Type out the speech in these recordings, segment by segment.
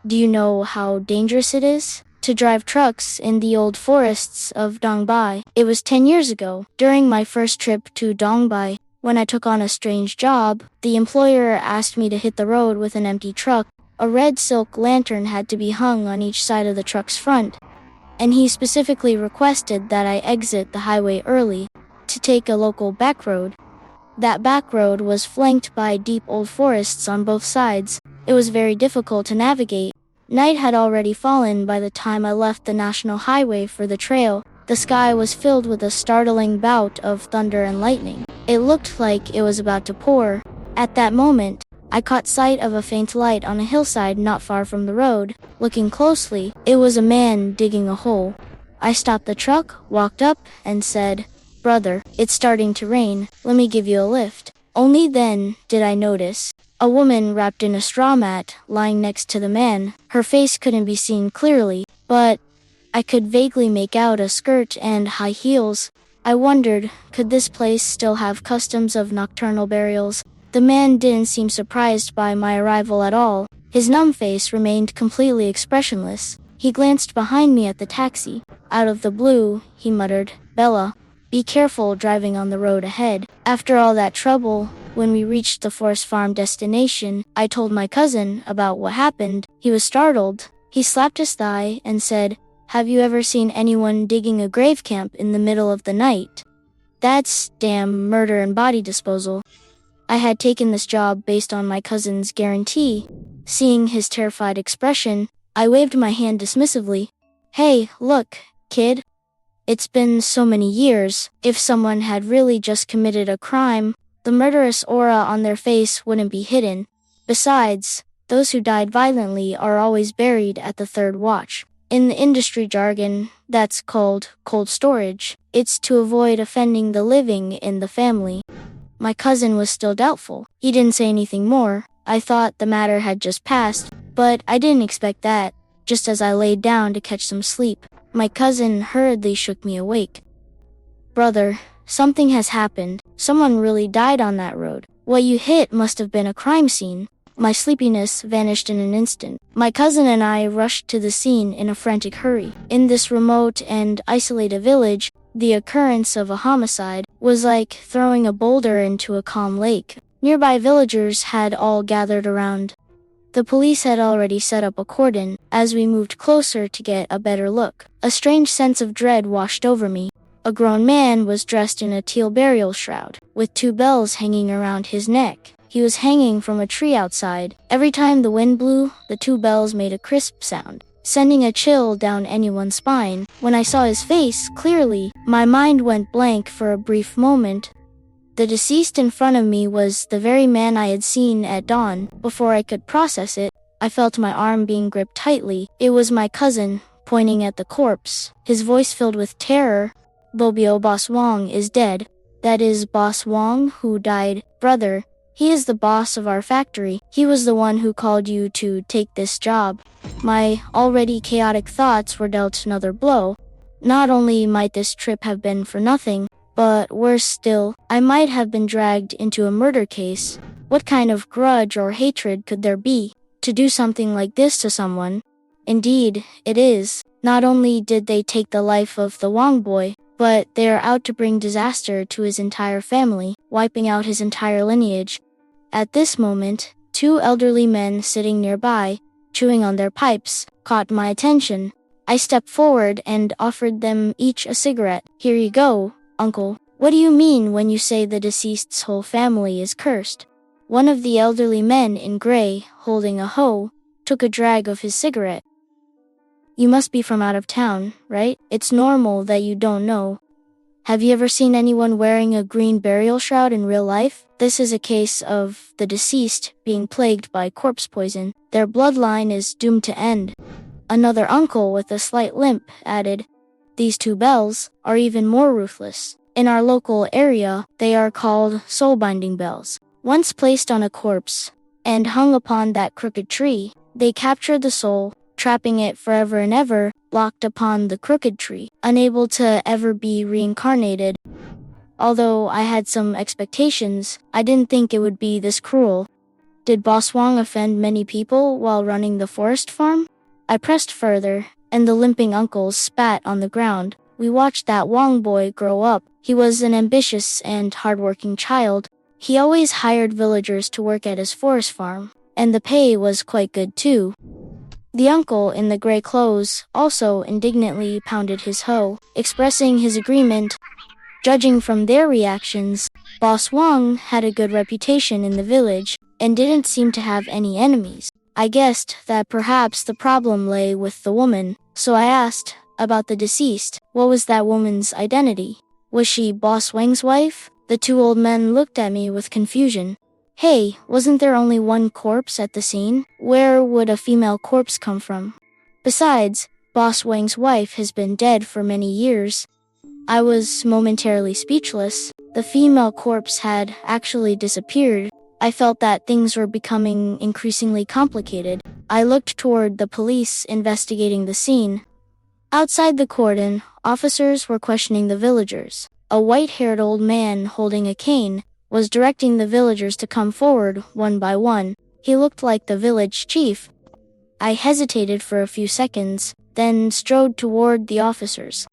Do you know how dangerous it is to drive trucks in the old forests of Dongbei? It was 10 years ago, during my first trip to Dongbei, when I took on a strange job. The employer asked me to hit the road with an empty truck. A red silk lantern had to be hung on each side of the truck's front, and he specifically requested that I exit the highway early to take a local back road. That back road was flanked by deep old forests on both sides. It was very difficult to navigate. Night had already fallen by the time I left the national highway for the trail. The sky was filled with a startling bout of thunder and lightning. It looked like it was about to pour. At that moment, I caught sight of a faint light on a hillside not far from the road. Looking closely, it was a man digging a hole. I stopped the truck, walked up, and said, "Brother, it's starting to rain. Let me give you a lift." Only then did I notice a woman wrapped in a straw mat lying next to the man. Her face couldn't be seen clearly, but I could vaguely make out a skirt and high heels. I wondered, could this place still have customs of nocturnal burials? The man didn't seem surprised by my arrival at all. His numb face remained completely expressionless. He glanced behind me at the taxi. Out of the blue, he muttered, "Bella, be careful driving on the road ahead." After all that trouble, when we reached the forest farm destination, I told my cousin about what happened. He was startled. He slapped his thigh and said, "Have you ever seen anyone digging a grave camp in the middle of the night? That's damn murder and body disposal." I had taken this job based on my cousin's guarantee. Seeing his terrified expression, I waved my hand dismissively. "Hey, look, kid. It's been so many years. If someone had really just committed a crime, the murderous aura on their face wouldn't be hidden. Besides, those who died violently are always buried at the third watch. In the industry jargon, that's called cold storage. It's to avoid offending the living in the family." My cousin was still doubtful. He didn't say anything more. I thought the matter had just passed, but I didn't expect that. Just as I laid down to catch some sleep, my cousin hurriedly shook me awake. "Brother, something has happened. Someone really died on that road. What you hit must have been a crime scene." My sleepiness vanished in an instant. My cousin and I rushed to the scene in a frantic hurry. In this remote and isolated village, the occurrence of a homicide was like throwing a boulder into a calm lake. Nearby villagers had all gathered around. The police had already set up a cordon. As we moved closer to get a better look, a strange sense of dread washed over me. A grown man was dressed in a teal burial shroud, with 2 bells hanging around his neck. He was hanging from a tree outside. Every time the wind blew, the 2 bells made a crisp sound, sending a chill down anyone's spine. When I saw his face clearly, my mind went blank for a brief moment. The deceased in front of me was the very man I had seen at dawn. Before I could process it, I felt my arm being gripped tightly. It was my cousin, pointing at the corpse. His voice filled with terror. "Bobio Boss Wong is dead. That is Boss Wong who died. Brother, he is the boss of our factory. He was the one who called you to take this job." My already chaotic thoughts were dealt another blow. Not only might this trip have been for nothing, but worse still, I might have been dragged into a murder case. What kind of grudge or hatred could there be to do something like this to someone? Indeed, it is. Not only did they take the life of the Wong boy, but they are out to bring disaster to his entire family, wiping out his entire lineage. At this moment, 2 elderly men sitting nearby, chewing on their pipes, caught my attention. I stepped forward and offered them each a cigarette. "Here you go, Uncle. What do you mean when you say the deceased's whole family is cursed?" One of the elderly men in gray, holding a hoe, took a drag of his cigarette. "You must be from out of town, right? It's normal that you don't know. Have you ever seen anyone wearing a green burial shroud in real life? This is a case of the deceased being plagued by corpse poison. Their bloodline is doomed to end." Another uncle with a slight limp added, "These 2 bells are even more ruthless. In our local area, they are called soul-binding bells. Once placed on a corpse and hung upon that crooked tree, they capture the soul, trapping it forever and ever, locked upon the crooked tree, unable to ever be reincarnated." Although I had some expectations, I didn't think it would be this cruel. Did Boss Wang offend many people while running the forest farm? I pressed further, and the limping uncles spat on the ground. We watched that Wang boy grow up. He was an ambitious and hardworking child. He always hired villagers to work at his forest farm, and the pay was quite good too. The uncle in the gray clothes also indignantly pounded his hoe, expressing his agreement. Judging from their reactions, Boss Wang had a good reputation in the village and didn't seem to have any enemies. I guessed that perhaps the problem lay with the woman, so I asked about the deceased. What was that woman's identity? Was she Boss Wang's wife? The two old men looked at me with confusion. Hey, wasn't there only one corpse at the scene? Where would a female corpse come from? Besides, Boss Wang's wife has been dead for many years. I was momentarily speechless. The female corpse had actually disappeared. I felt that things were becoming increasingly complicated. I looked toward the police investigating the scene. Outside the cordon, officers were questioning the villagers. A white-haired old man holding a cane was directing the villagers to come forward one by one. He looked like the village chief. I hesitated for a few seconds, then strode toward the officers.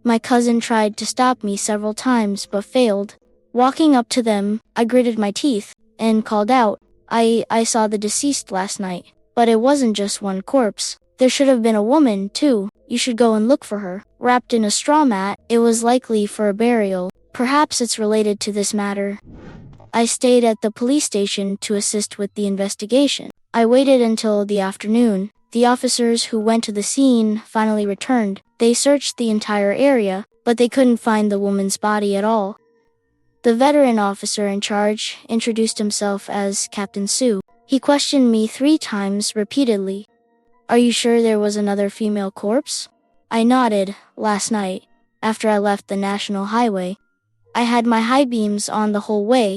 My cousin tried to stop me several times but failed. Walking up to them, I gritted my teeth and called out, I saw the deceased last night, but it wasn't just one corpse. There should have been a woman, too. You should go and look for her. Wrapped in a straw mat, it was likely for a burial. Perhaps it's related to this matter. I stayed at the police station to assist with the investigation. I waited until the afternoon. The officers who went to the scene finally returned. They searched the entire area, but they couldn't find the woman's body at all. The veteran officer in charge introduced himself as Captain Su. He questioned me 3 times repeatedly. Are you sure there was another female corpse? I nodded. Last night, after I left the national highway, I had my high beams on the whole way.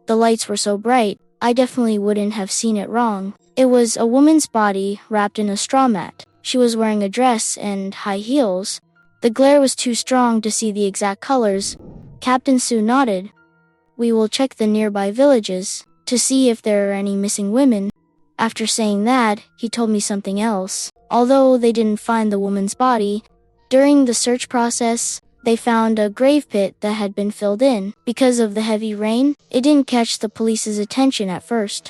The lights were so bright, I definitely wouldn't have seen it wrong. It was a woman's body wrapped in a straw mat. She was wearing a dress and high heels. The glare was too strong to see the exact colors. Captain Su nodded. We will check the nearby villages to see if there are any missing women. After saying that, he told me something else. Although they didn't find the woman's body, during the search process, they found a grave pit that had been filled in. Because of the heavy rain, it didn't catch the police's attention at first.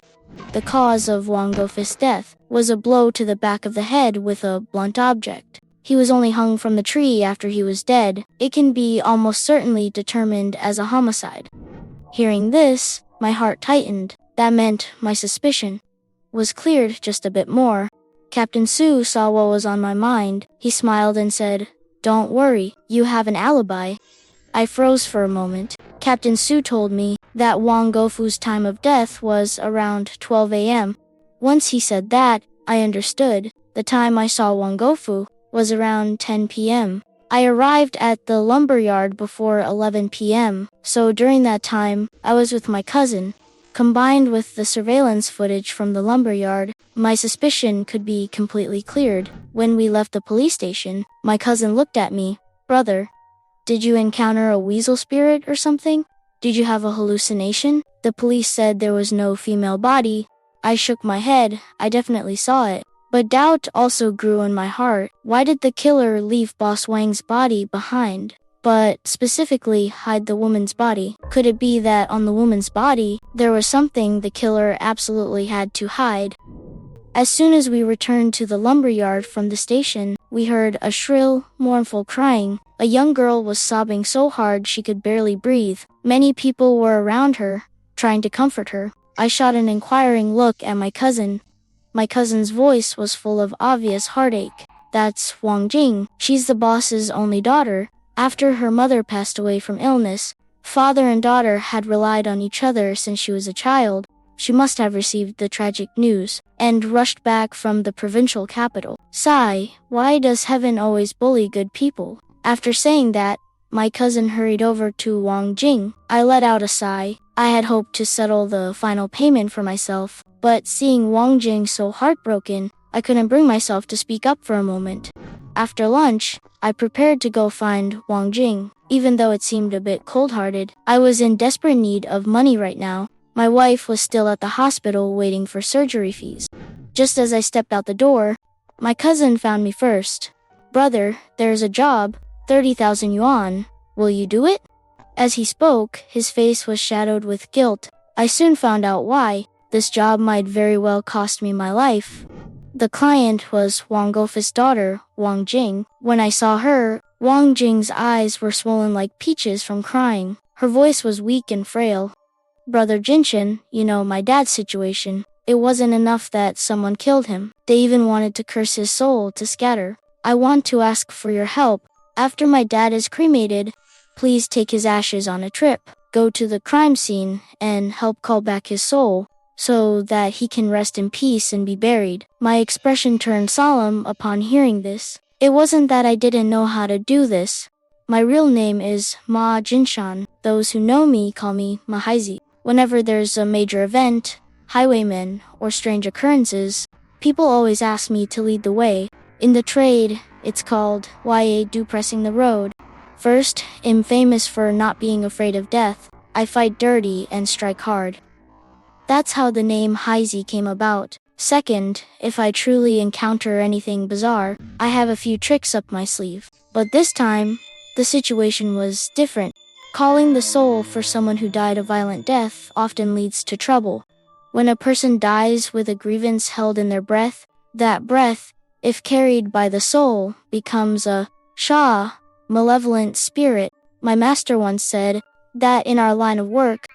The cause of Wang Gofei's death was a blow to the back of the head with a blunt object. He was only hung from the tree after he was dead. It can be almost certainly determined as a homicide. Hearing this, my heart tightened. That meant my suspicion was cleared just a bit more. Captain Su saw what was on my mind. He smiled and said, Don't worry, you have an alibi. I froze for a moment. Captain Su told me that Wang Gofei's time of death was around 12 a.m. Once he said that, I understood. The time I saw Wang Gofei was around 10 p.m. I arrived at the lumberyard before 11 p.m., so during that time, I was with my cousin. Combined with the surveillance footage from the lumberyard, my suspicion could be completely cleared. When we left the police station, my cousin looked at me. Brother, did you encounter a weasel spirit or something? Did you have a hallucination? The police said there was no female body. I shook my head. I definitely saw it. But doubt also grew in my heart. Why did the killer leave Boss Wang's body behind, but specifically hide the woman's body? Could it be that on the woman's body, there was something the killer absolutely had to hide? As soon as we returned to the lumberyard from the station, we heard a shrill, mournful crying. A young girl was sobbing so hard she could barely breathe. Many people were around her, trying to comfort her. I shot an inquiring look at my cousin. My cousin's voice was full of obvious heartache. That's Wang Jing. She's the boss's only daughter. After her mother passed away from illness, father and daughter had relied on each other since she was a child. She must have received the tragic news and rushed back from the provincial capital. Sigh, why does heaven always bully good people? After saying that, my cousin hurried over to Wang Jing. I let out a sigh. I had hoped to settle the final payment for myself, but seeing Wang Jing so heartbroken, I couldn't bring myself to speak up for a moment. After lunch, I prepared to go find Wang Jing. Even though it seemed a bit cold-hearted, I was in desperate need of money right now. My wife was still at the hospital waiting for surgery fees. Just as I stepped out the door, my cousin found me first. "Brother, there's a job, 30,000 yuan. Will you do it?" As he spoke, his face was shadowed with guilt. I soon found out why. This job might very well cost me my life. The client was Wang Gofei's daughter, Wang Jing. When I saw her, Wang Jing's eyes were swollen like peaches from crying. Her voice was weak and frail. "Brother Jinshin, you know my dad's situation. It wasn't enough that someone killed him. They even wanted to curse his soul to scatter. I want to ask for your help. After my dad is cremated, please take his ashes on a trip. Go to the crime scene and help call back his soul, so that he can rest in peace and be buried." My expression turned solemn upon hearing this. It wasn't that I didn't know how to do this. My real name is Ma Jinshan. Those who know me call me Mahaizi. Whenever there's a major event, highwaymen, or strange occurrences, people always ask me to lead the way. In the trade, it's called YA do pressing the road. First, I'm famous for not being afraid of death. I fight dirty and strike hard. That's how the name Haizi came about. Second, if I truly encounter anything bizarre, I have a few tricks up my sleeve. But this time, the situation was different. Calling the soul for someone who died a violent death often leads to trouble. When a person dies with a grievance held in their breath, that breath, if carried by the soul, becomes a sha, malevolent spirit. My master once said that in our line of work,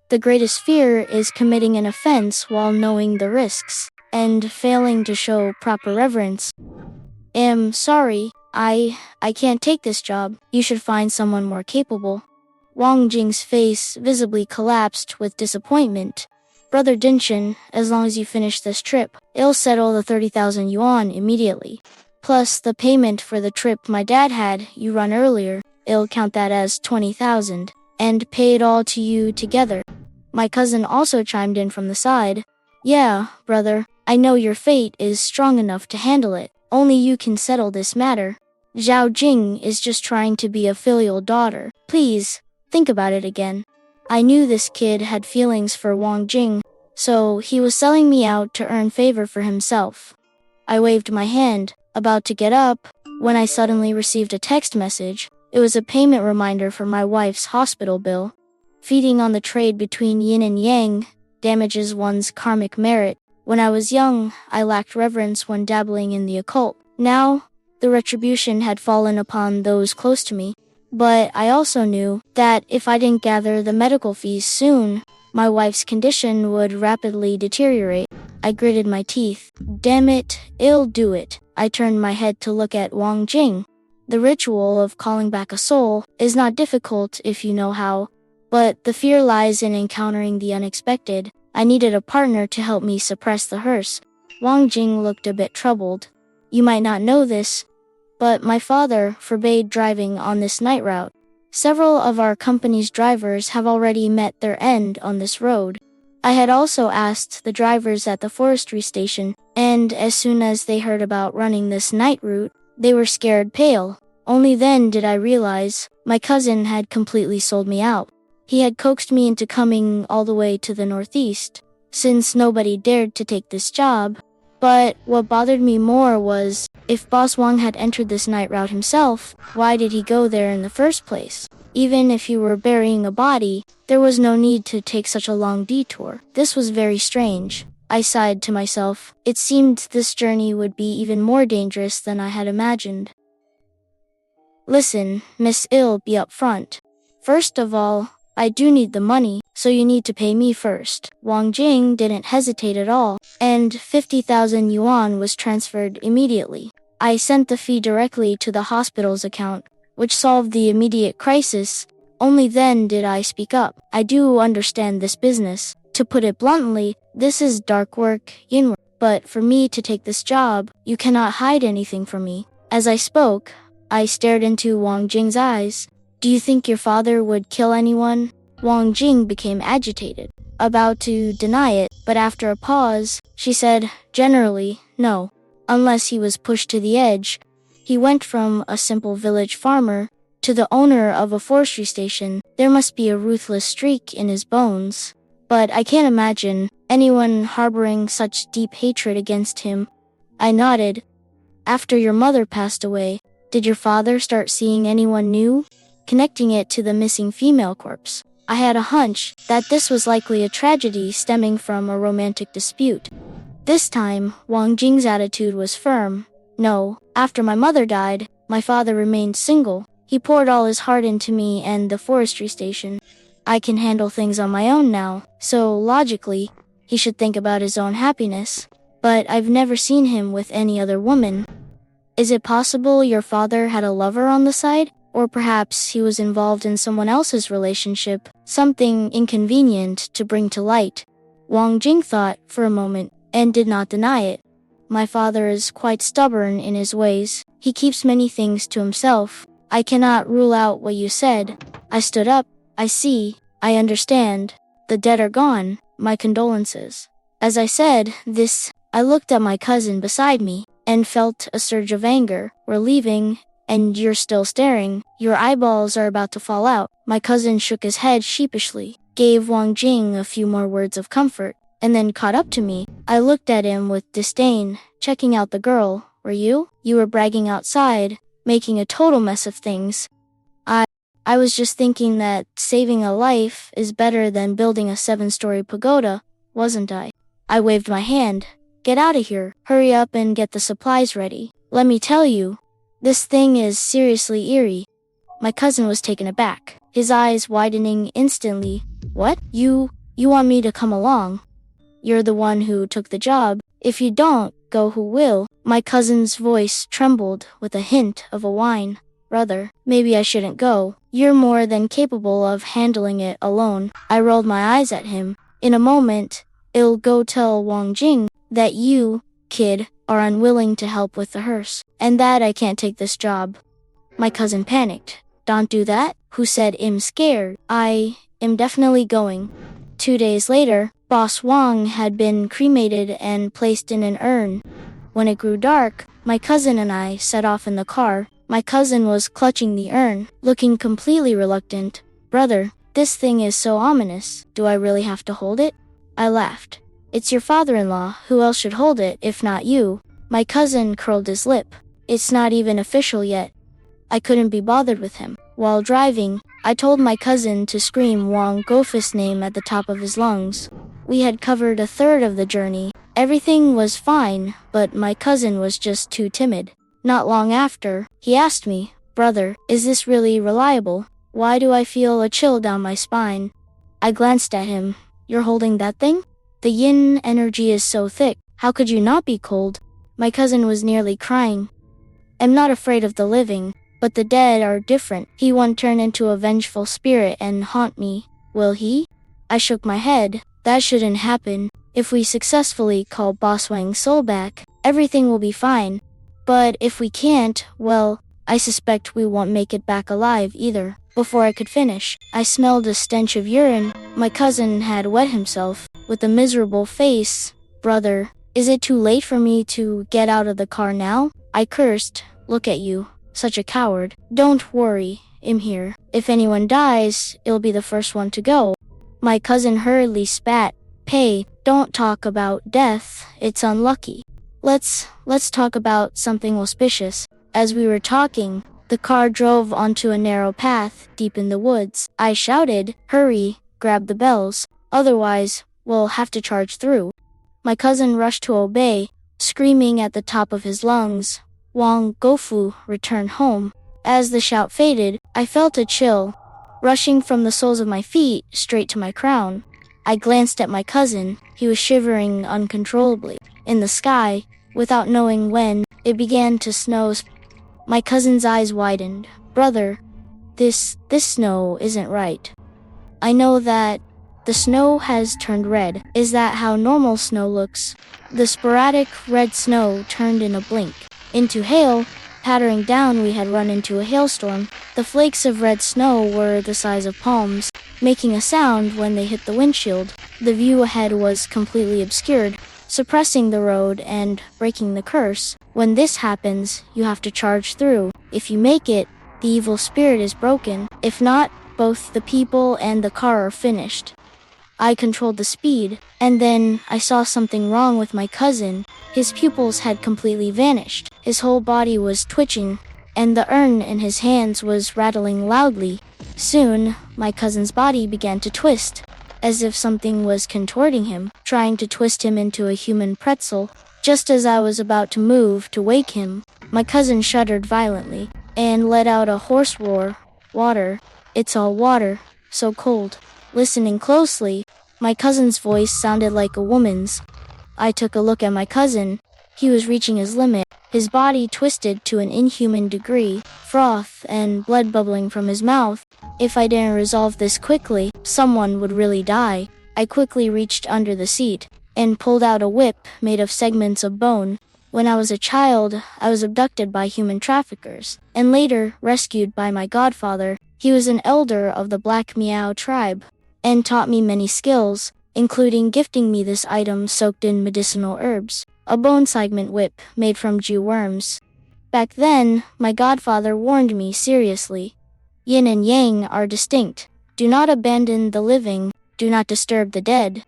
the greatest fear is committing an offense while knowing the risks, and failing to show proper reverence. Sorry, I can't take this job. You should find someone more capable." Wang Jing's face visibly collapsed with disappointment. "Brother Jinshin, as long as you finish this trip, it'll settle the 30,000 yuan immediately. Plus the payment for the trip my dad had you run earlier, it'll count that as 20,000, and pay it all to you together." My cousin also chimed in from the side. "Yeah, brother, I know your fate is strong enough to handle it. Only you can settle this matter. Zhao Jing is just trying to be a filial daughter. Please, think about it again." I knew this kid had feelings for Wang Jing, so he was selling me out to earn favor for himself. I waved my hand, about to get up, when I suddenly received a text message. It was a payment reminder for my wife's hospital bill. Feeding on the trade between yin and yang damages one's karmic merit. When I was young, I lacked reverence when dabbling in the occult. Now, the retribution had fallen upon those close to me. But I also knew that if I didn't gather the medical fees soon, my wife's condition would rapidly deteriorate. I gritted my teeth. Damn it, I'll do it. I turned my head to look at Wang Jing. The ritual of calling back a soul is not difficult if you know how, but the fear lies in encountering the unexpected. I needed a partner to help me suppress the hearse. Wang Jing looked a bit troubled. "You might not know this, but my father forbade driving on this night route. Several of our company's drivers have already met their end on this road. I had also asked the drivers at the forestry station, and as soon as they heard about running this night route, they were scared pale. Only then did I realize my cousin had completely sold me out. He had coaxed me into coming all the way to the northeast, since nobody dared to take this job. But what bothered me more was, if Boss Wang had entered this night route himself, why did he go there in the first place? Even if he were burying a body, there was no need to take such a long detour. This was very strange. I sighed to myself. It seemed this journey would be even more dangerous than I had imagined. "Listen, Miss, I'll be up front. First of all, I do need the money, so you need to pay me first." Wang Jing didn't hesitate at all, and 50,000 yuan was transferred immediately. I sent the fee directly to the hospital's account, which solved the immediate crisis. Only then did I speak up. "I do understand this business. To put it bluntly, this is dark work, yin work. But for me to take this job, you cannot hide anything from me." As I spoke, I stared into Wang Jing's eyes. "Do you think your father would kill anyone?" Wang Jing became agitated, about to deny it, but after a pause, she said, "Generally, no. Unless he was pushed to the edge." He went from a simple village farmer To the owner of a forestry station, there must be a ruthless streak in his bones. But I can't imagine anyone harboring such deep hatred against him. I nodded. After your mother passed away, did your father start seeing anyone new? Connecting it to the missing female corpse, I had a hunch that this was likely a tragedy stemming from a romantic dispute. This time, Wang Jing's attitude was firm. No, after my mother died, my father remained single. He poured all his heart into me and the forestry station. I can handle things on my own now, so logically, he should think about his own happiness. But I've never seen him with any other woman. Is it possible your father had a lover on the side? Or perhaps he was involved in someone else's relationship, something inconvenient to bring to light? Wang Jing thought for a moment and did not deny it. My father is quite stubborn in his ways. He keeps many things to himself. I cannot rule out what you said. I stood up. I see. I understand. The dead are gone. My condolences. As I said this, I looked at my cousin beside me and felt a surge of anger. We're leaving, and you're still staring. Your eyeballs are about to fall out. My cousin shook his head sheepishly, gave Wang Jing a few more words of comfort, and then caught up to me. I looked at him with disdain, checking out the girl. Were you? You were bragging outside, making a total mess of things. I was just thinking that saving a life is better than building a 7-story pagoda, wasn't I? I waved my hand. Get out of here. Hurry up and get the supplies ready. Let me tell you, this thing is seriously eerie. My cousin was taken aback, his eyes widening instantly. What? You want me to come along? You're the one who took the job. If you don't, go who will. My cousin's voice trembled with a hint of a whine. Brother, maybe I shouldn't go. You're more than capable of handling it alone. I rolled my eyes at him. In a moment, I'll go tell Wang Jing that you, kid, are unwilling to help with the hearse, and that I can't take this job. My cousin panicked. Don't do that? Who said I'm scared? I am definitely going. 2 days later, Boss Wang had been cremated and placed in an urn. When it grew dark, my cousin and I set off in the car. My cousin was clutching the urn, looking completely reluctant. Brother, this thing is so ominous. Do I really have to hold it? I laughed. It's your father-in-law. Who else should hold it if not you? My cousin curled his lip. It's not even official yet. I couldn't be bothered with him. While driving, I told my cousin to scream Wang Gofus' name at the top of his lungs. We had covered a third of the journey. Everything was fine, but my cousin was just too timid. Not long after, he asked me, Brother, is this really reliable? Why do I feel a chill down my spine? I glanced at him. You're holding that thing? The yin energy is so thick. How could you not be cold? My cousin was nearly crying. I'm not afraid of the living, but the dead are different. He won't turn into a vengeful spirit and haunt me, will he? I shook my head. That shouldn't happen. If we successfully call Boss Wang's soul back, everything will be fine. But if we can't, well, I suspect we won't make it back alive either. Before I could finish, I smelled a stench of urine. My cousin had wet himself, with a miserable face. Brother, is it too late for me to get out of the car now? I cursed. Look at you, such a coward. Don't worry, I'm here. If anyone dies, it'll be the first one to go. My cousin hurriedly spat. Hey, don't talk about death, it's unlucky. Let's talk about something auspicious. As we were talking, the car drove onto a narrow path deep in the woods. I shouted, hurry, grab the bells, otherwise we'll have to charge through. My cousin rushed to obey, screaming at the top of his lungs. Wang Gofu returned home. As the shout faded, I felt a chill, rushing from the soles of my feet straight to my crown. I glanced at my cousin. He was shivering uncontrollably. In the sky, without knowing when, it began to snow. My cousin's eyes widened. Brother, this snow isn't right. I know that the snow has turned red. Is that how normal snow looks? The sporadic red snow turned in a blink into hail. Pattering down, we had run into a hailstorm. The flakes of red snow were the size of palms, making a sound when they hit the windshield. The view ahead was completely obscured, suppressing the road and breaking the curse. When this happens, you have to charge through. If you make it, the evil spirit is broken. If not, both the people and the car are finished. I controlled the speed, and then I saw something wrong with my cousin. His pupils had completely vanished. His whole body was twitching, and the urn in his hands was rattling loudly. Soon, my cousin's body began to twist, as if something was contorting him, trying to twist him into a human pretzel. Just as I was about to move to wake him, my cousin shuddered violently and let out a hoarse roar. Water. It's all water. So cold. Listening closely, my cousin's voice sounded like a woman's. I took a look at my cousin. He was reaching his limit. His body twisted to an inhuman degree, froth and blood bubbling from his mouth. If I didn't resolve this quickly, someone would really die. I quickly reached under the seat and pulled out a whip made of segments of bone. When I was a child, I was abducted by human traffickers, and later rescued by my godfather. He was an elder of the Black Meow tribe, and taught me many skills, including gifting me this item soaked in medicinal herbs, a bone segment whip made from Jew worms. Back then, my godfather warned me seriously. Yin and yang are distinct. Do not abandon the living, do not disturb the dead.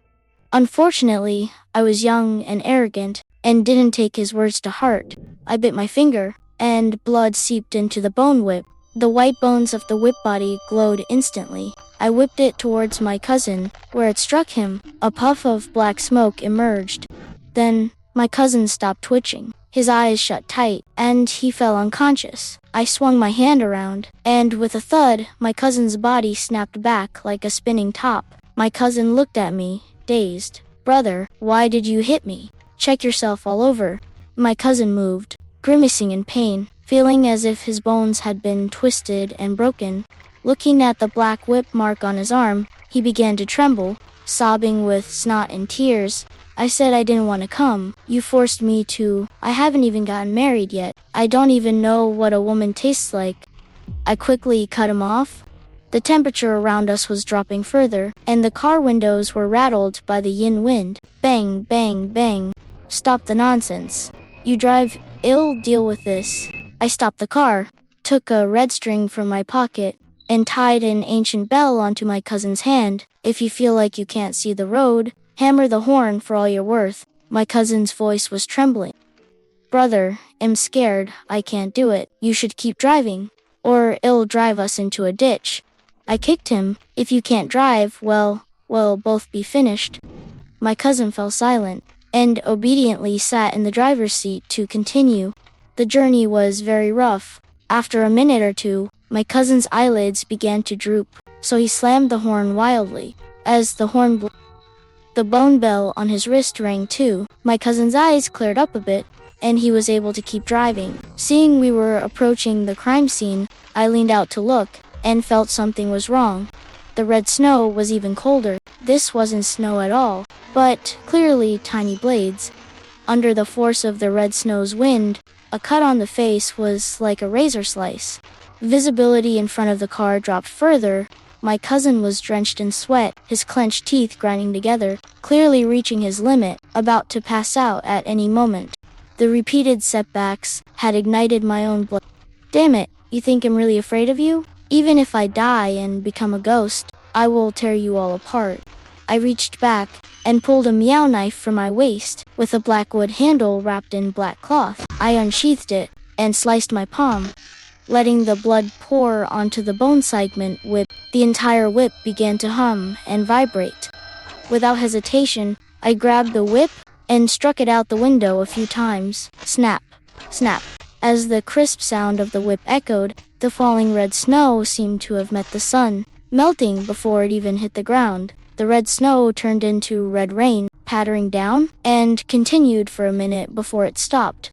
Unfortunately, I was young and arrogant, and didn't take his words to heart. I bit my finger, and blood seeped into the bone whip. The white bones of the whip body glowed instantly. I whipped it towards my cousin. Where it struck him, a puff of black smoke emerged. Then, my cousin stopped twitching. His eyes shut tight, and he fell unconscious. I swung my hand around, and with a thud, my cousin's body snapped back like a spinning top. My cousin looked at me, dazed. "Brother, why did you hit me? Check yourself all over." My cousin moved, grimacing in pain, feeling as if his bones had been twisted and broken. Looking at the black whip mark on his arm, he began to tremble, sobbing with snot and tears. I said I didn't want to come. You forced me to. I haven't even gotten married yet. I don't even know what a woman tastes like. I quickly cut him off. The temperature around us was dropping further, and the car windows were rattled by the yin wind. Bang, bang, bang. Stop the nonsense. You drive ill, deal with this. I stopped the car, took a red string from my pocket, and tied an ancient bell onto my cousin's hand. If you feel like you can't see the road, hammer the horn for all you're worth. My cousin's voice was trembling. "Brother, I'm scared. I can't do it. You should keep driving, or it'll drive us into a ditch." I kicked him. "If you can't drive, well, we'll both be finished." My cousin fell silent, and obediently sat in the driver's seat to continue. The journey was very rough. After a minute or two, my cousin's eyelids began to droop, so he slammed the horn wildly. As the horn blew, the bone bell on his wrist rang too. My cousin's eyes cleared up a bit, and he was able to keep driving. Seeing we were approaching the crime scene, I leaned out to look, and felt something was wrong. The red snow was even colder. This wasn't snow at all, but clearly tiny blades. Under the force of the red snow's wind, a cut on the face was like a razor slice. Visibility in front of the car dropped further. My cousin was drenched in sweat, his clenched teeth grinding together, clearly reaching his limit, about to pass out at any moment. The repeated setbacks had ignited my own blood. "Damn it, you think I'm really afraid of you? Even if I die and become a ghost, I will tear you all apart." I reached back and pulled a meow knife from my waist, with a black wood handle wrapped in black cloth. I unsheathed it and sliced my palm, letting the blood pour onto the bone segment whip. The entire whip began to hum and vibrate. Without hesitation, I grabbed the whip and struck it out the window a few times. Snap, snap. As the crisp sound of the whip echoed, the falling red snow seemed to have met the sun, melting before it even hit the ground. The red snow turned into red rain, pattering down, and continued for a minute before it stopped.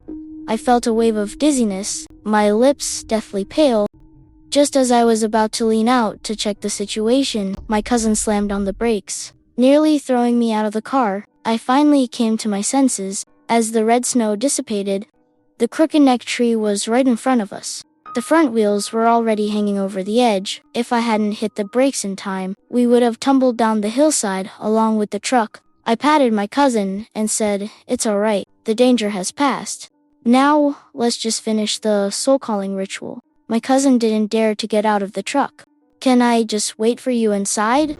I felt a wave of dizziness, my lips deathly pale. Just as I was about to lean out to check the situation, my cousin slammed on the brakes, nearly throwing me out of the car. I finally came to my senses. As the red snow dissipated, the crooked neck tree was right in front of us. The front wheels were already hanging over the edge. If I hadn't hit the brakes in time, we would have tumbled down the hillside along with the truck. I patted my cousin and said, "It's all right. The danger has passed. Now, let's just finish the soul-calling ritual." My cousin didn't dare to get out of the truck. "Can I just wait for you inside?"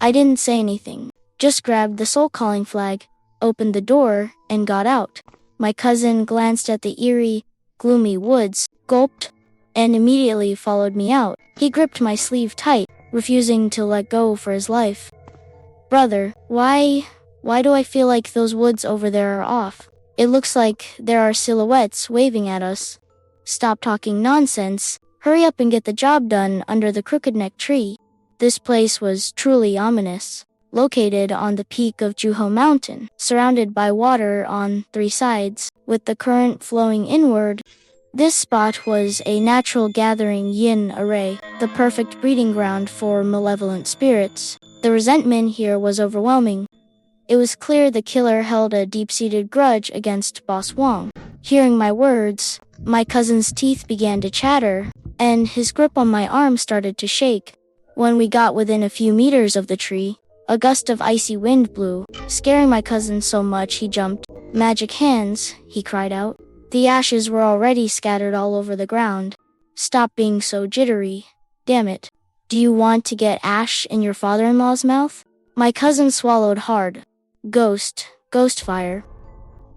I didn't say anything, just grabbed the soul-calling flag, opened the door, and got out. My cousin glanced at the eerie, gloomy woods, gulped, and immediately followed me out. He gripped my sleeve tight, refusing to let go for his life. "Brother, why do I feel like those woods over there are off? It looks like there are silhouettes waving at us." "Stop talking nonsense. Hurry up and get the job done under the crooked-neck tree." This place was truly ominous. Located on the peak of Juho Mountain, surrounded by water on 3 sides, with the current flowing inward, this spot was a natural gathering yin array, the perfect breeding ground for malevolent spirits. The resentment here was overwhelming. It was clear the killer held a deep-seated grudge against Boss Wong. Hearing my words, my cousin's teeth began to chatter, and his grip on my arm started to shake. When we got within a few meters of the tree, a gust of icy wind blew, scaring my cousin so much he jumped. "Magic hands," he cried out. The ashes were already scattered all over the ground. "Stop being so jittery. Damn it. Do you want to get ash in your father-in-law's mouth?" My cousin swallowed hard. Ghost fire.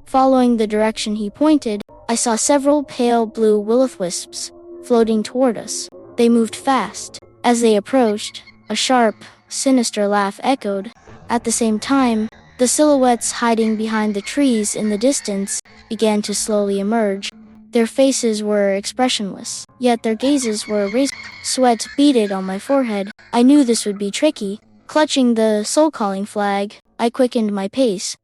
Following the direction he pointed, I saw several pale blue will-o'-wisps floating toward us. They moved fast. As they approached, a sharp, sinister laugh echoed. At the same time, the silhouettes hiding behind the trees in the distance began to slowly emerge. Their faces were expressionless, yet their gazes were razor. Sweat beaded on my forehead. I knew this would be tricky. Clutching the soul-calling flag, I quickened my pace.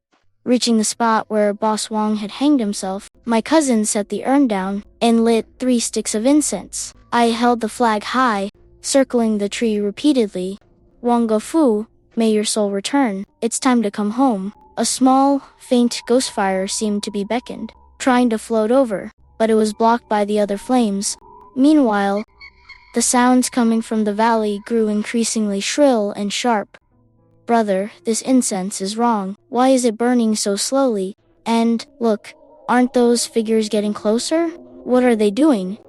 Reaching the spot where Boss Wong had hanged himself, my cousin set the urn down and lit 3 sticks of incense. I held the flag high, circling the tree repeatedly. "Wong Go Fu, may your soul return. It's time to come home." A small, faint ghost fire seemed to be beckoned, trying to float over, but it was blocked by the other flames. Meanwhile, the sounds coming from the valley grew increasingly shrill and sharp. "Brother, this incense is wrong. Why is it burning so slowly? And, look, aren't those figures getting closer? What are they doing?"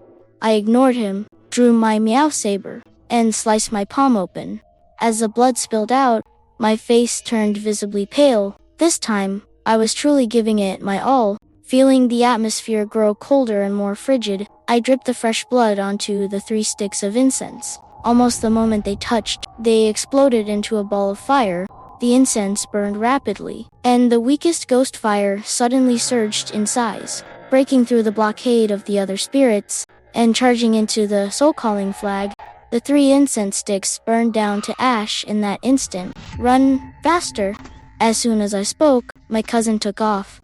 I ignored him, drew my meow saber, and sliced my palm open. As the blood spilled out, my face turned visibly pale. This time, I was truly giving it my all. Feeling the atmosphere grow colder and more frigid, I dripped the fresh blood onto the 3 sticks of incense. Almost the moment they touched, they exploded into a ball of fire. The incense burned rapidly, and the weakest ghost fire suddenly surged in size, breaking through the blockade of the other spirits and charging into the soul-calling flag. The 3 incense sticks burned down to ash in that instant. "Run faster." As soon as I spoke, my cousin took off.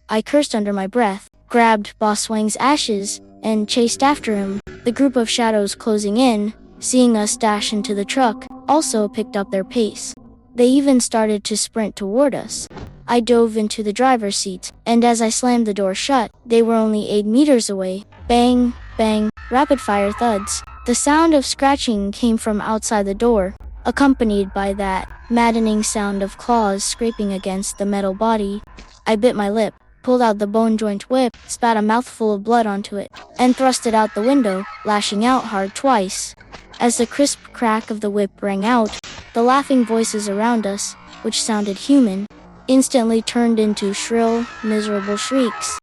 I cursed under my breath, grabbed Boss Wang's ashes, and chased after him. The group of shadows closing in, seeing us dash into the truck, also picked up their pace. They even started to sprint toward us. I dove into the driver's seat, and as I slammed the door shut, they were only 8 meters away. Bang, bang, rapid-fire thuds. The sound of scratching came from outside the door, accompanied by that maddening sound of claws scraping against the metal body. I bit my lip, pulled out the bone-joint whip, spat a mouthful of blood onto it, and thrust it out the window, lashing out hard twice. As the crisp crack of the whip rang out, the laughing voices around us, which sounded human, instantly turned into shrill, miserable shrieks.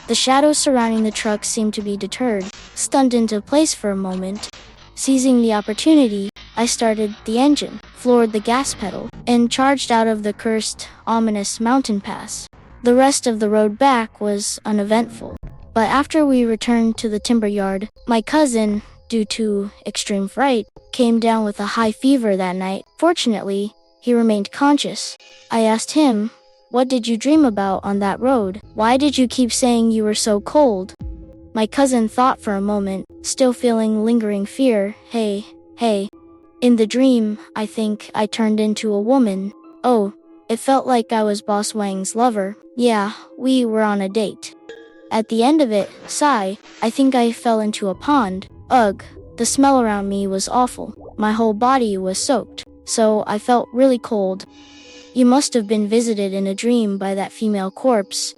The shadows surrounding the truck seemed to be deterred, stunned into place for a moment. Seizing the opportunity, I started the engine, floored the gas pedal, and charged out of the cursed, ominous mountain pass. The rest of the road back was uneventful. But after we returned to the timber yard, my cousin, due to extreme fright, came down with a high fever that night. Fortunately, he remained conscious. I asked him, "What did you dream about on that road? Why did you keep saying you were so cold?" My cousin thought for a moment, still feeling lingering fear. Hey. In the dream, I think I turned into a woman. Oh, it felt like I was Boss Wang's lover. Yeah, we were on a date. At the end of it, sigh, I think I fell into a pond. Ugh, the smell around me was awful. My whole body was soaked, so I felt really cold. You must have been visited in a dream by that female corpse.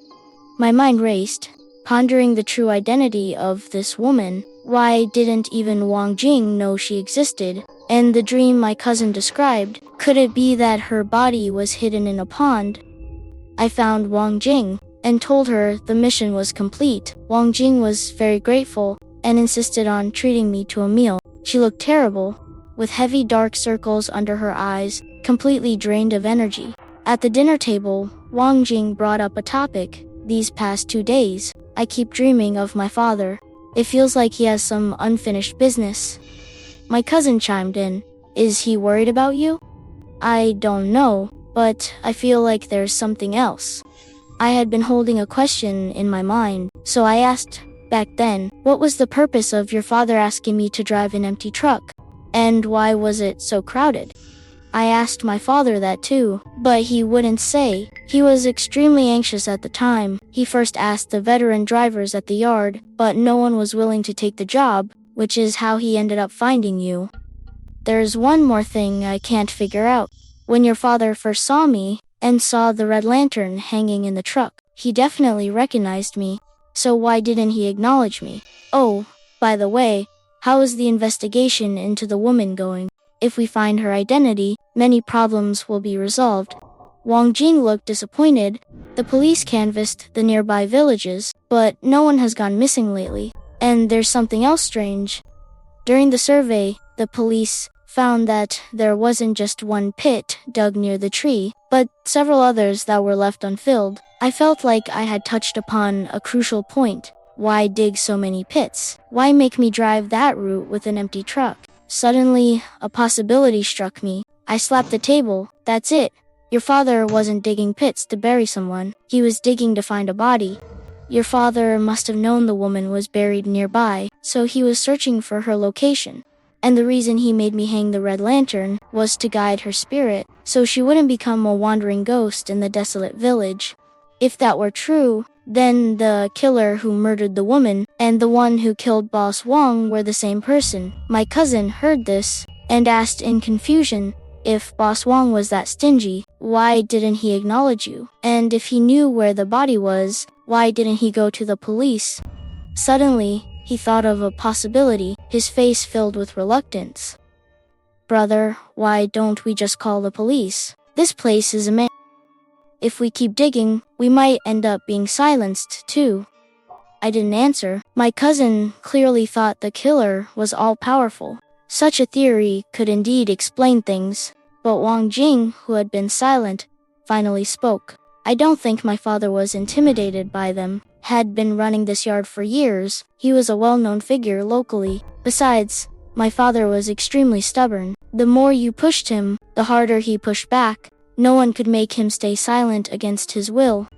My mind raced, pondering the true identity of this woman. Why didn't even Wang Jing know she existed? And the dream my cousin described, could it be that her body was hidden in a pond? I found Wang Jing and told her the mission was complete. Wang Jing was very grateful and insisted on treating me to a meal. She looked terrible, with heavy dark circles under her eyes, completely drained of energy. At the dinner table, Wang Jing brought up a topic. These past 2 days, I keep dreaming of my father. It feels like he has some unfinished business. My cousin chimed in. Is he worried about you? I don't know, but I feel like there's something else. I had been holding a question in my mind, so I asked back then, what was the purpose of your father asking me to drive an empty truck? And why was it so crowded? I asked my father that too, but he wouldn't say. He was extremely anxious at the time. He first asked the veteran drivers at the yard, but no one was willing to take the job, which is how he ended up finding you. There's one more thing I can't figure out. When your father first saw me and saw the red lantern hanging in the truck, he definitely recognized me. So why didn't he acknowledge me? Oh, by the way, how is the investigation into the woman going? If we find her identity, many problems will be resolved. Wang Jing looked disappointed. The police canvassed the nearby villages, but no one has gone missing lately. And there's something else strange. During the survey, the police found that there wasn't just one pit dug near the tree, but several others that were left unfilled. I felt like I had touched upon a crucial point. Why dig so many pits? Why make me drive that route with an empty truck? Suddenly, a possibility struck me. I slapped the table. That's it. Your father wasn't digging pits to bury someone. He was digging to find a body. Your father must have known the woman was buried nearby, so he was searching for her location. And the reason he made me hang the red lantern was to guide her spirit, so she wouldn't become a wandering ghost in the desolate village. If that were true, then the killer who murdered the woman and the one who killed Boss Wong were the same person. My cousin heard this and asked in confusion, if Boss Wong was that stingy, why didn't he acknowledge you? And if he knew where the body was, why didn't he go to the police? Suddenly, he thought of a possibility, his face filled with reluctance. Brother, why don't we just call the police? This place is a mess. If we keep digging, we might end up being silenced, too. I didn't answer. My cousin clearly thought the killer was all-powerful. Such a theory could indeed explain things, but Wang Jing, who had been silent, finally spoke. I don't think my father was intimidated by them. Had been running this yard for years. He was a well-known figure locally. Besides, my father was extremely stubborn. The more you pushed him, the harder he pushed back. No one could make him stay silent against his will.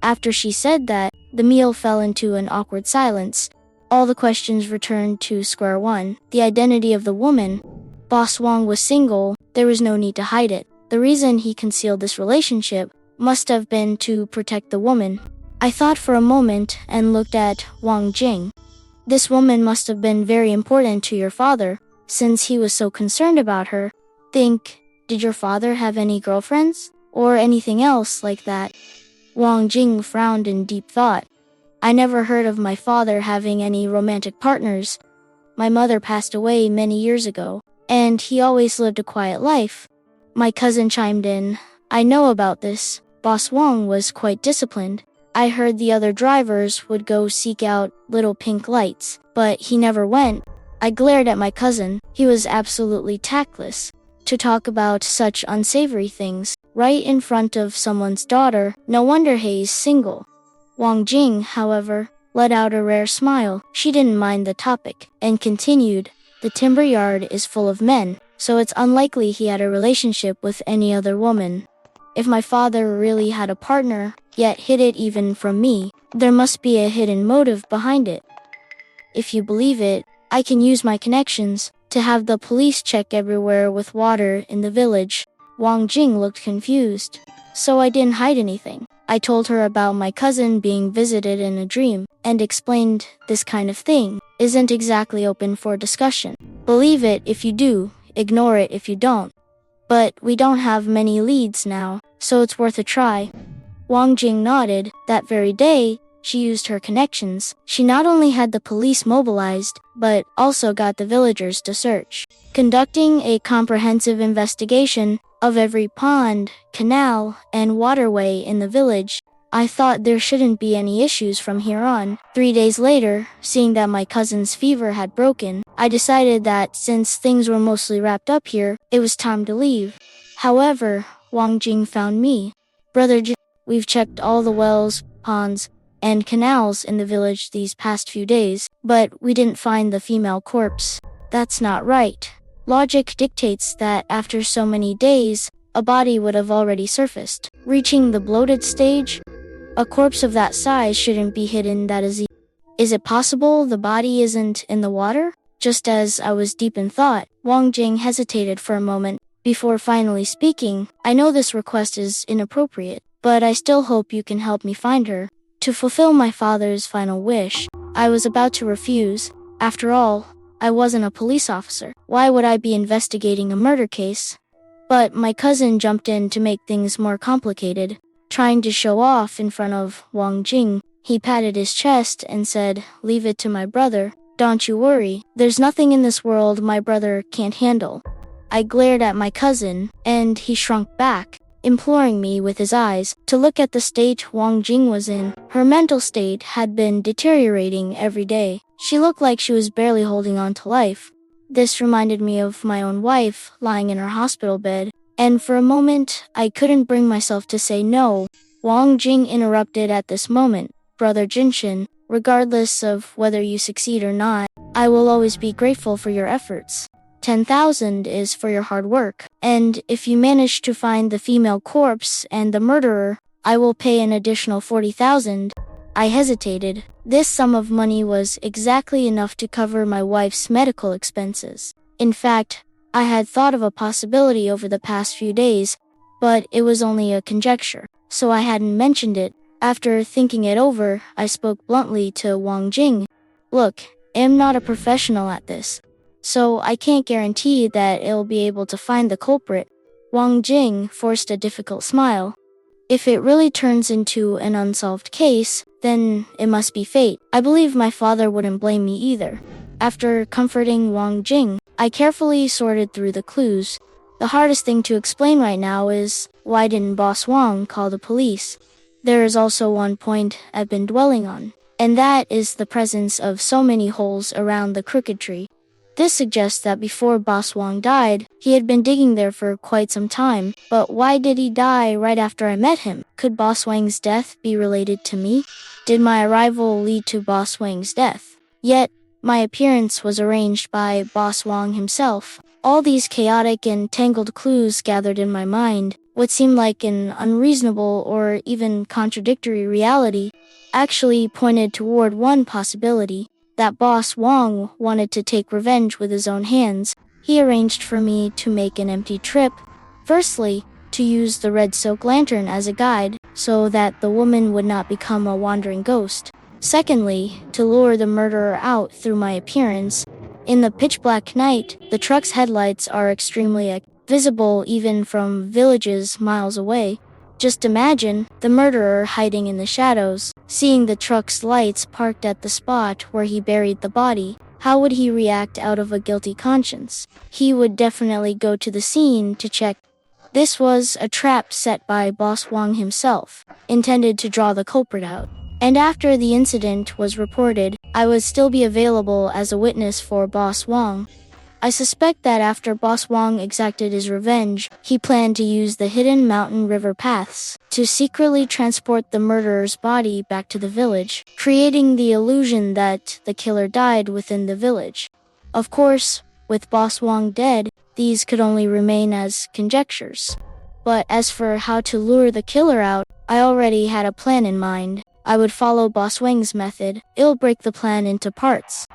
After she said that, the meal fell into an awkward silence. All the questions returned to square one. The identity of the woman. Boss Wong was single. There was no need to hide it. The reason he concealed this relationship must have been to protect the woman. I thought for a moment and looked at Wang Jing. This woman must have been very important to your father, since he was so concerned about her. Did your father have any girlfriends? Or anything else like that? Wang Jing frowned in deep thought. I never heard of my father having any romantic partners. My mother passed away many years ago, and he always lived a quiet life. My cousin chimed in. I know about this. Boss Wong was quite disciplined. I heard the other drivers would go seek out little pink lights, but he never went. I glared at my cousin. He was absolutely tactless. To talk about such unsavory things, right in front of someone's daughter, no wonder he's single. Wang Jing, however, let out a rare smile. She didn't mind the topic, and continued, the timber yard is full of men, so it's unlikely he had a relationship with any other woman. If my father really had a partner, yet hid it even from me, there must be a hidden motive behind it. If you believe it, I can use my connections to have the police check everywhere with water in the village. Wang Jing looked confused. So I didn't hide anything. I told her about my cousin being visited in a dream, and explained this kind of thing isn't exactly open for discussion. Believe it if you do, ignore it if you don't. But we don't have many leads now, so it's worth a try. Wang Jing nodded. That very day, she used her connections. She not only had the police mobilized, but also got the villagers to search, conducting a comprehensive investigation of every pond, canal, and waterway in the village. I thought there shouldn't be any issues from here on. 3 days later, seeing that my cousin's fever had broken, I decided that since things were mostly wrapped up here, it was time to leave. However, Wang Jing found me. Brother Jin, we've checked all the wells, ponds, and canals in the village these past few days, but we didn't find the female corpse. That's not right. Logic dictates that after so many days, a body would have already surfaced, reaching the bloated stage. A corpse of that size shouldn't be hidden that easy. Is it possible the body isn't in the water? Just as I was deep in thought, Wang Jing hesitated for a moment before finally speaking. I know this request is inappropriate, but I still hope you can help me find her. To fulfill my father's final wish, I was about to refuse. After all, I wasn't a police officer. Why would I be investigating a murder case? But my cousin jumped in to make things more complicated. Trying to show off in front of Wang Jing, he patted his chest and said, "Leave it to my brother. Don't you worry, there's nothing in this world my brother can't handle." I glared at my cousin, and he shrunk back, imploring me with his eyes to look at the state Wang Jing was in. Her mental state had been deteriorating every day. She looked like she was barely holding on to life. This reminded me of my own wife lying in her hospital bed, and for a moment, I couldn't bring myself to say no. Wang Jing interrupted at this moment. "Brother Jinshin, regardless of whether you succeed or not, I will always be grateful for your efforts. 10,000 is for your hard work, and if you manage to find the female corpse and the murderer, I will pay an additional 40,000. I hesitated. This sum of money was exactly enough to cover my wife's medical expenses. In fact, I had thought of a possibility over the past few days, but it was only a conjecture, so I hadn't mentioned it. After thinking it over, I spoke bluntly to Wang Jing. "Look, I'm not a professional at this, so I can't guarantee that it'll be able to find the culprit." Wang Jing forced a difficult smile. "If it really turns into an unsolved case, then it must be fate. I believe my father wouldn't blame me either." After comforting Wang Jing, I carefully sorted through the clues. The hardest thing to explain right now is, why didn't Boss Wang call the police? There is also one point I've been dwelling on, and that is the presence of so many holes around the crooked tree. This suggests that before Boss Wang died, he had been digging there for quite some time. But why did he die right after I met him? Could Boss Wang's death be related to me? Did my arrival lead to Boss Wang's death? Yet, my appearance was arranged by Boss Wang himself. All these chaotic and tangled clues gathered in my mind, what seemed like an unreasonable or even contradictory reality, actually pointed toward one possibility. That Boss Wang wanted to take revenge with his own hands. He arranged for me to make an empty trip. Firstly, to use the red silk lantern as a guide, so that the woman would not become a wandering ghost. Secondly, to lure the murderer out through my appearance. In the pitch-black night, the truck's headlights are extremely visible even from villages miles away. Just imagine the murderer hiding in the shadows, seeing the truck's lights parked at the spot where he buried the body. How would he react out of a guilty conscience? He would definitely go to the scene to check. This was a trap set by Boss Wang himself, intended to draw the culprit out. And after the incident was reported, I would still be available as a witness for Boss Wang. I suspect that after Boss Wang exacted his revenge, he planned to use the hidden mountain river paths to secretly transport the murderer's body back to the village, creating the illusion that the killer died within the village. Of course, with Boss Wang dead, these could only remain as conjectures. But as for how to lure the killer out, I already had a plan in mind. I would follow Boss Wang's method. It'll break the plan into parts.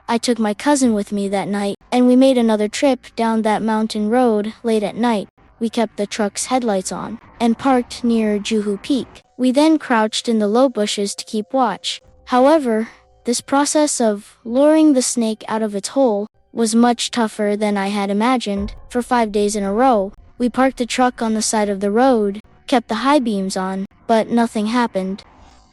I took my cousin with me that night, and we made another trip down that mountain road late at night. We kept the truck's headlights on, and parked near Juhu Peak. We then crouched in the low bushes to keep watch. However, this process of luring the snake out of its hole was much tougher than I had imagined. For 5 days in a row, we parked the truck on the side of the road, kept the high beams on, but nothing happened.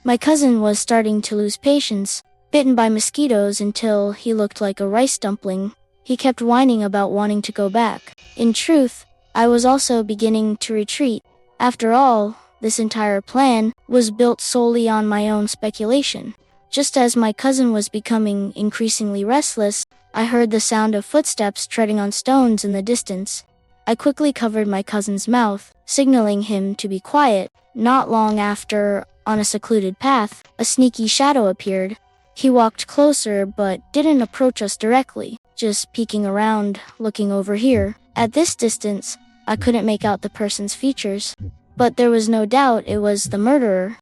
My cousin was starting to lose patience, bitten by mosquitoes until he looked like a rice dumpling. He kept whining about wanting to go back. In truth, I was also beginning to retreat. After all, this entire plan was built solely on my own speculation. Just as my cousin was becoming increasingly restless, I heard the sound of footsteps treading on stones in the distance. I quickly covered my cousin's mouth, signaling him to be quiet. Not long after, on a secluded path, a sneaky shadow appeared. He walked closer but didn't approach us directly, just peeking around, looking over here. At this distance, I couldn't make out the person's features, but there was no doubt it was the murderer.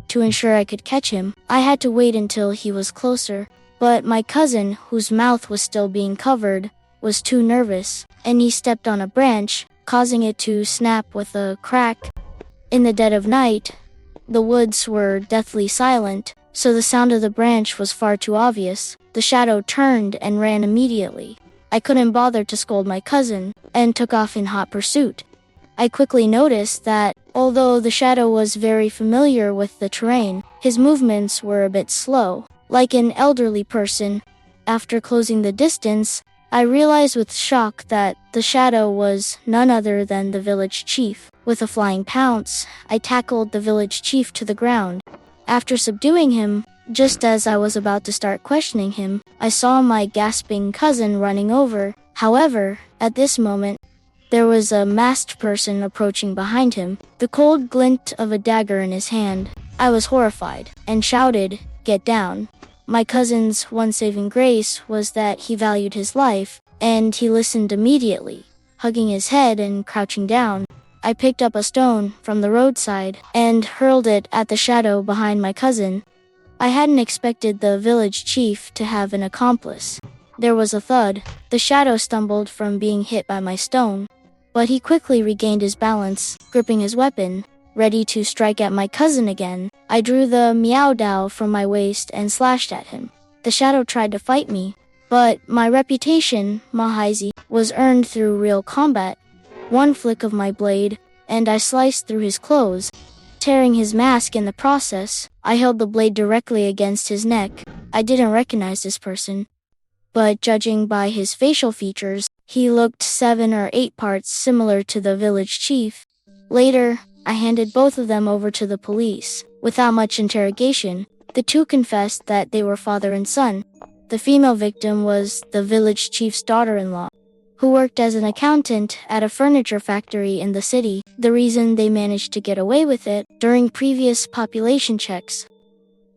To ensure I could catch him, I had to wait until he was closer. But my cousin, whose mouth was still being covered, was too nervous, and he stepped on a branch, causing it to snap with a crack. In the dead of night, the woods were deathly silent, so the sound of the branch was far too obvious. The shadow turned and ran immediately. I couldn't bother to scold my cousin, and took off in hot pursuit. I quickly noticed that, although the shadow was very familiar with the terrain, his movements were a bit slow, like an elderly person. After closing the distance, I realized with shock that the shadow was none other than the village chief. With a flying pounce, I tackled the village chief to the ground. After subduing him, just as I was about to start questioning him, I saw my gasping cousin running over. However, at this moment, there was a masked person approaching behind him, the cold glint of a dagger in his hand. I was horrified, and shouted, "Get down." My cousin's one saving grace was that he valued his life, and he listened immediately, hugging his head and crouching down. I picked up a stone from the roadside and hurled it at the shadow behind my cousin. I hadn't expected the village chief to have an accomplice. There was a thud. The shadow stumbled from being hit by my stone, but he quickly regained his balance, gripping his weapon, ready to strike at my cousin again. I drew the meow dao from my waist and slashed at him. The shadow tried to fight me, but my reputation, Mahaizi, was earned through real combat. One flick of my blade, and I sliced through his clothes, tearing his mask in the process. I held the blade directly against his neck. I didn't recognize this person, but judging by his facial features, he looked 7 or 8 parts similar to the village chief. Later, I handed both of them over to the police. Without much interrogation, the two confessed that they were father and son. The female victim was the village chief's daughter-in-law, who worked as an accountant at a furniture factory in the city. The reason they managed to get away with it during previous population checks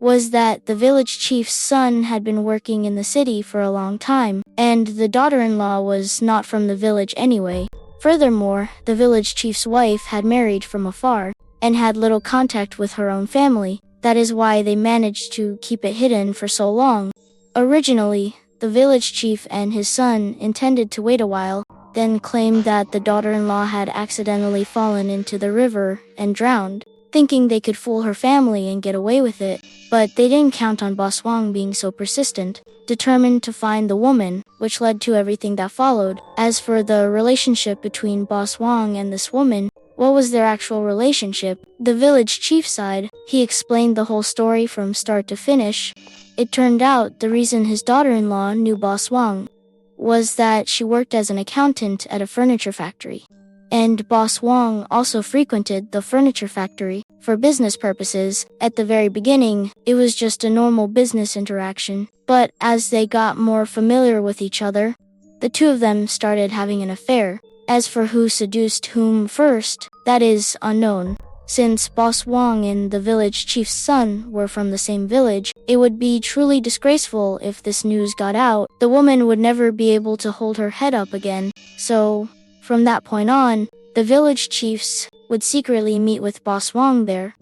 was that the village chief's son had been working in the city for a long time, and the daughter-in-law was not from the village anyway. Furthermore, the village chief's wife had married from afar and had little contact with her own family. That is why they managed to keep it hidden for so long. Originally, the village chief and his son intended to wait a while, then claimed that the daughter-in-law had accidentally fallen into the river and drowned, thinking they could fool her family and get away with it. But they didn't count on Boss Wang being so persistent, determined to find the woman, which led to everything that followed. As for the relationship between Boss Wang and this woman, what was their actual relationship? The village chief side, he explained the whole story from start to finish. It turned out the reason his daughter-in-law knew Boss Wang was that she worked as an accountant at a furniture factory. And Boss Wang also frequented the furniture factory for business purposes. At the very beginning, it was just a normal business interaction. But as they got more familiar with each other, the two of them started having an affair. As for who seduced whom first, that is unknown. Since Boss Wang and the village chief's son were from the same village, it would be truly disgraceful if this news got out. The woman would never be able to hold her head up again. So, from that point on, the village chiefs would secretly meet with Boss Wang there.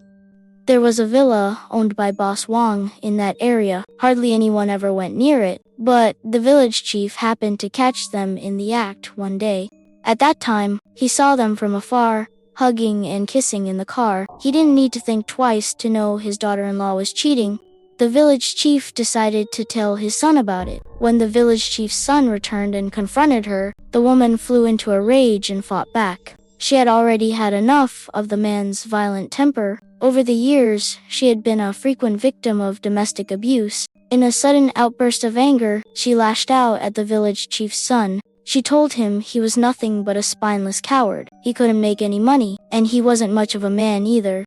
There was a villa owned by Boss Wang in that area. Hardly anyone ever went near it, but the village chief happened to catch them in the act one day. At that time, he saw them from afar, hugging and kissing in the car. He didn't need to think twice to know his daughter-in-law was cheating. The village chief decided to tell his son about it. When the village chief's son returned and confronted her, the woman flew into a rage and fought back. She had already had enough of the man's violent temper. Over the years, she had been a frequent victim of domestic abuse. In a sudden outburst of anger, she lashed out at the village chief's son. She told him he was nothing but a spineless coward. He couldn't make any money, and he wasn't much of a man either.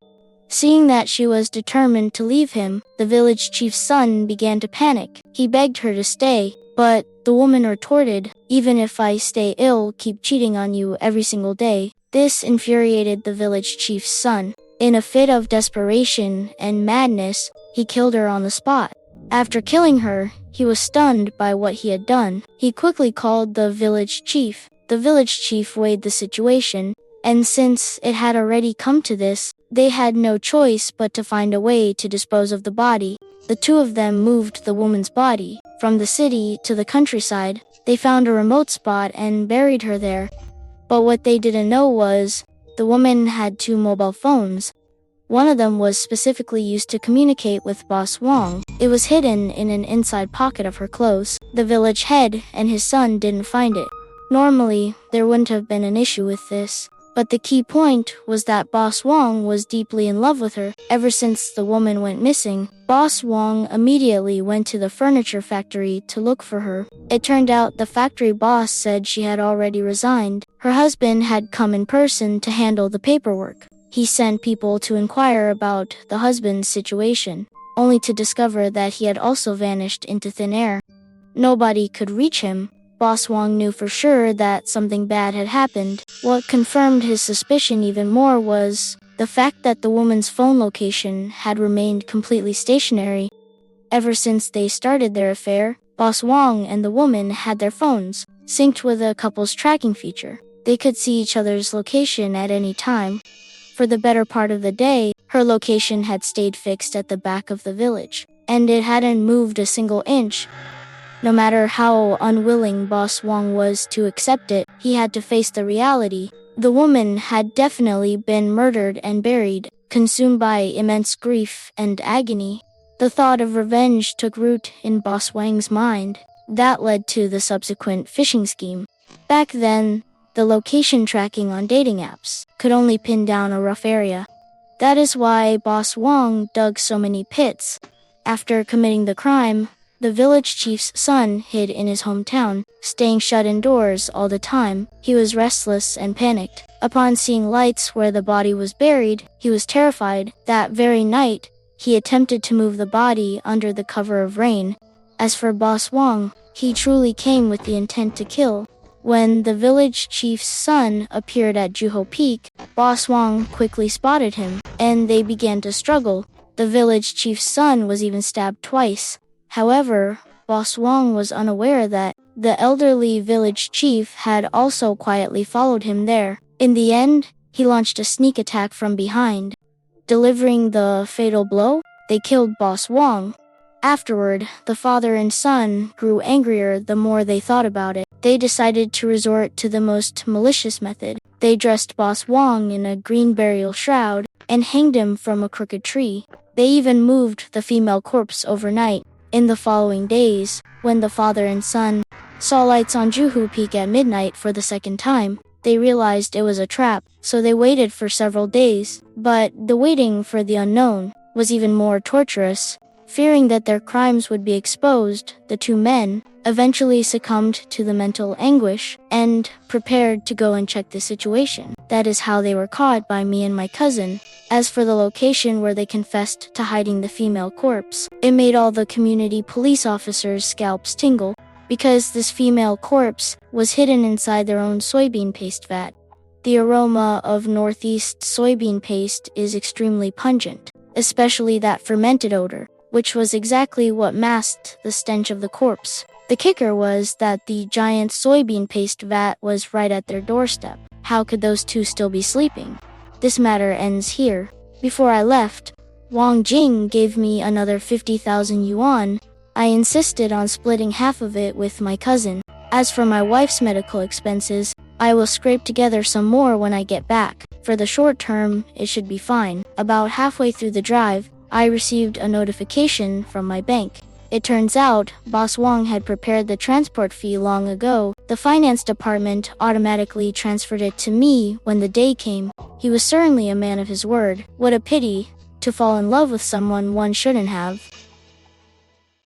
Seeing that she was determined to leave him, the village chief's son began to panic. He begged her to stay, but the woman retorted, "Even if I stay ill, keep cheating on you every single day." This infuriated the village chief's son. In a fit of desperation and madness, he killed her on the spot. After killing her, he was stunned by what he had done. He quickly called the village chief. The village chief weighed the situation, and since it had already come to this, they had no choice but to find a way to dispose of the body. The two of them moved the woman's body from the city to the countryside. They found a remote spot and buried her there. But what they didn't know was, the woman had 2 mobile phones. One of them was specifically used to communicate with Boss Wong. It was hidden in an inside pocket of her clothes. The village head and his son didn't find it. Normally, there wouldn't have been an issue with this. But the key point was that Boss Wong was deeply in love with her. Ever since the woman went missing, Boss Wong immediately went to the furniture factory to look for her. It turned out the factory boss said she had already resigned. Her husband had come in person to handle the paperwork. He sent people to inquire about the husband's situation, only to discover that he had also vanished into thin air. Nobody could reach him. Boss Wong knew for sure that something bad had happened. What confirmed his suspicion even more was the fact that the woman's phone location had remained completely stationary. Ever since they started their affair, Boss Wong and the woman had their phones synced with a couple's tracking feature. They could see each other's location at any time. For the better part of the day, her location had stayed fixed at the back of the village, and it hadn't moved a single inch. No matter how unwilling Boss Wong was to accept it, he had to face the reality. The woman had definitely been murdered and buried, consumed by immense grief and agony. The thought of revenge took root in Boss Wang's mind. That led to the subsequent phishing scheme. Back then, the location tracking on dating apps could only pin down a rough area. That is why Boss Wong dug so many pits. After committing the crime, the village chief's son hid in his hometown, staying shut indoors all the time. He was restless and panicked. Upon seeing lights where the body was buried, he was terrified. That very night, he attempted to move the body under the cover of rain. As for Boss Wong, he truly came with the intent to kill. When the village chief's son appeared at Juho Peak, Boss Wong quickly spotted him, and they began to struggle. The village chief's son was even stabbed twice. However, Boss Wong was unaware that the elderly village chief had also quietly followed him there. In the end, he launched a sneak attack from behind. Delivering the fatal blow, they killed Boss Wong. Afterward, the father and son grew angrier the more they thought about it. They decided to resort to the most malicious method. They dressed Boss Wong in a green burial shroud and hanged him from a crooked tree. They even moved the female corpse overnight. In the following days, when the father and son saw lights on Juhu Peak at midnight for the second time, they realized it was a trap, so they waited for several days. But the waiting for the unknown was even more torturous. Fearing that their crimes would be exposed, the two men eventually succumbed to the mental anguish and prepared to go and check the situation. That is how they were caught by me and my cousin. As for the location where they confessed to hiding the female corpse, it made all the community police officers' scalps tingle, because this female corpse was hidden inside their own soybean paste vat. The aroma of Northeast soybean paste is extremely pungent, especially that fermented odor, which was exactly what masked the stench of the corpse. The kicker was that the giant soybean paste vat was right at their doorstep. How could those two still be sleeping? This matter ends here. Before I left, Wang Jing gave me another 50,000 yuan. I insisted on splitting half of it with my cousin. As for my wife's medical expenses, I will scrape together some more when I get back. For the short term, it should be fine. About halfway through the drive, I received a notification from my bank. It turns out, Boss Wong had prepared the transport fee long ago. The finance department automatically transferred it to me when the day came. He was certainly a man of his word. What a pity to fall in love with someone one shouldn't have.